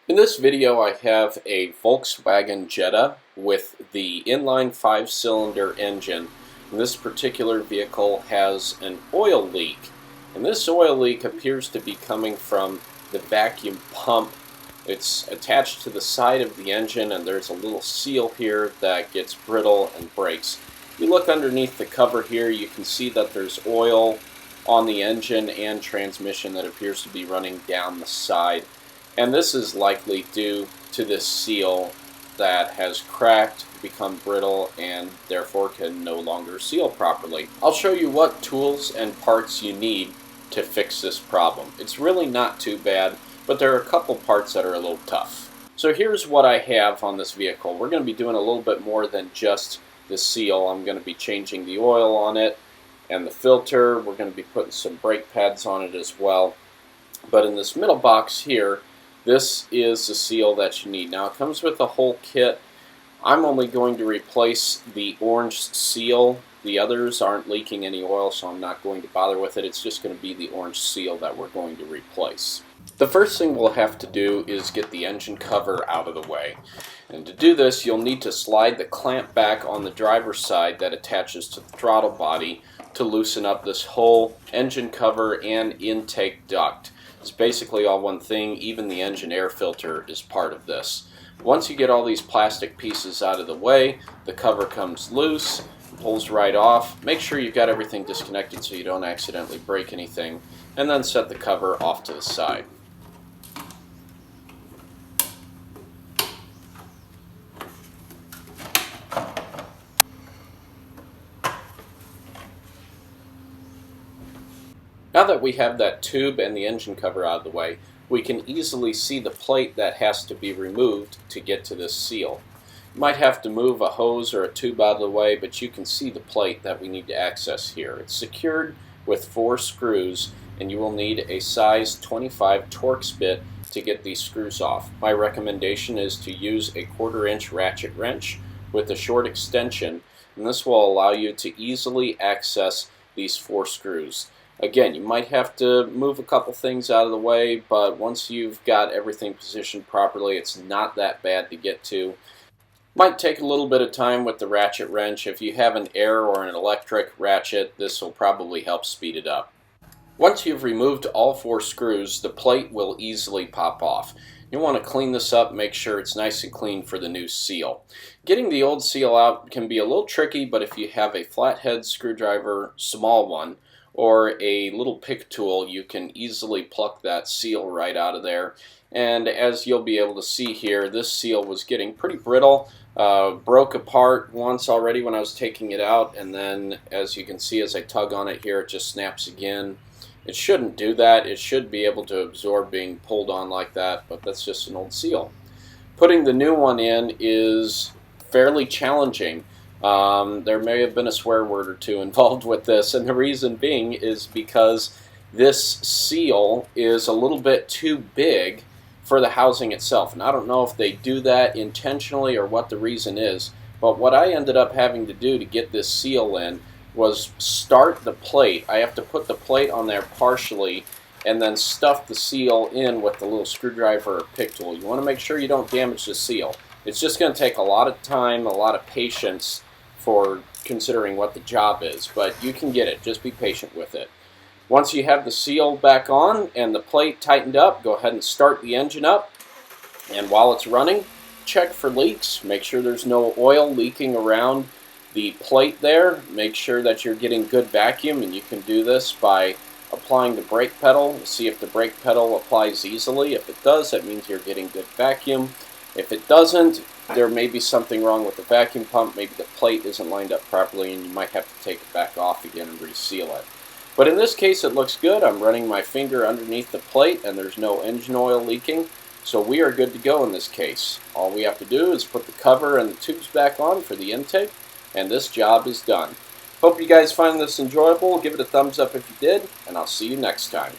In this video I have a Volkswagen Jetta with the inline 5-cylinder engine. And this particular vehicle has an oil leak. And this oil leak appears to be coming from the vacuum pump. It's attached to the side of the engine and there's a little seal here that gets brittle and breaks. If you look underneath the cover here, you can see that there's oil on the engine and transmission that appears to be running down the side. And this is likely due to this seal that has cracked, become brittle, and therefore can no longer seal properly. I'll show you what tools and parts you need to fix this problem. It's really not too bad, but there are a couple parts that are a little tough. So here's what I have on this vehicle. We're going to be doing a little bit more than just the seal. I'm going to be changing the oil on it and the filter. We're going to be putting some brake pads on it as well. But in this middle box here, this is the seal that you need. Now it comes with a whole kit. I'm only going to replace the orange seal. The others aren't leaking any oil, so I'm not going to bother with it. It's just going to be the orange seal that we're going to replace. The first thing we'll have to do is get the engine cover out of the way. And to do this, you'll need to slide the clamp back on the driver's side that attaches to the throttle body to loosen up this whole engine cover and intake duct. It's basically all one thing. Even the engine air filter is part of this. Once you get all these plastic pieces out of the way, the cover comes loose, pulls right off. Make sure you've got everything disconnected so you don't accidentally break anything, and then set the cover off to the side. Now that we have that tube and the engine cover out of the way, we can easily see the plate that has to be removed to get to this seal. You might have to move a hose or a tube out of the way, but you can see the plate that we need to access here. It's secured with 4 screws, and you will need a size 25 Torx bit to get these screws off. My recommendation is to use a 1/4 inch ratchet wrench with a short extension, and this will allow you to easily access these 4 screws. Again, you might have to move a couple things out of the way, but once you've got everything positioned properly, it's not that bad to get to. Might take a little bit of time with the ratchet wrench. If you have an air or an electric ratchet, this will probably help speed it up. Once you've removed all 4 screws, the plate will easily pop off. You want to clean this up, make sure it's nice and clean for the new seal. Getting the old seal out can be a little tricky, but if you have a flathead screwdriver, small one, or a little pick tool, you can easily pluck that seal right out of there. And as you'll be able to see here, this seal was getting pretty brittle, broke apart once already when I was taking it out, and then as you can see as I tug on it here, it just snaps again. It shouldn't do that. It should be able to absorb being pulled on like that, but that's just an old seal. Putting the new one in is fairly challenging. There may have been a swear word or two involved with this, and the reason being is because this seal is a little bit too big for the housing itself. And I don't know if they do that intentionally or what the reason is, but what I ended up having to do to get this seal in was start the plate. I have to put the plate on there partially and then stuff the seal in with the little screwdriver or pick tool. You want to make sure you don't damage the seal. It's just going to take a lot of time, a lot of patience for considering what the job is, but you can get it. Just be patient with it. Once you have the seal back on and the plate tightened up, go ahead and start the engine up, and while it's running, check for leaks. Make sure there's no oil leaking around the plate there. Make sure that you're getting good vacuum, and you can do this by applying the brake pedal. See if the brake pedal applies easily. If it does, that means you're getting good vacuum. If it doesn't, there may be something wrong with the vacuum pump. Maybe the plate isn't lined up properly and you might have to take it back off again and reseal it. But in this case, it looks good. I'm running my finger underneath the plate and there's no engine oil leaking. So we are good to go in this case. All we have to do is put the cover and the tubes back on for the intake, and this job is done. Hope you guys find this enjoyable. Give it a thumbs up if you did, and I'll see you next time.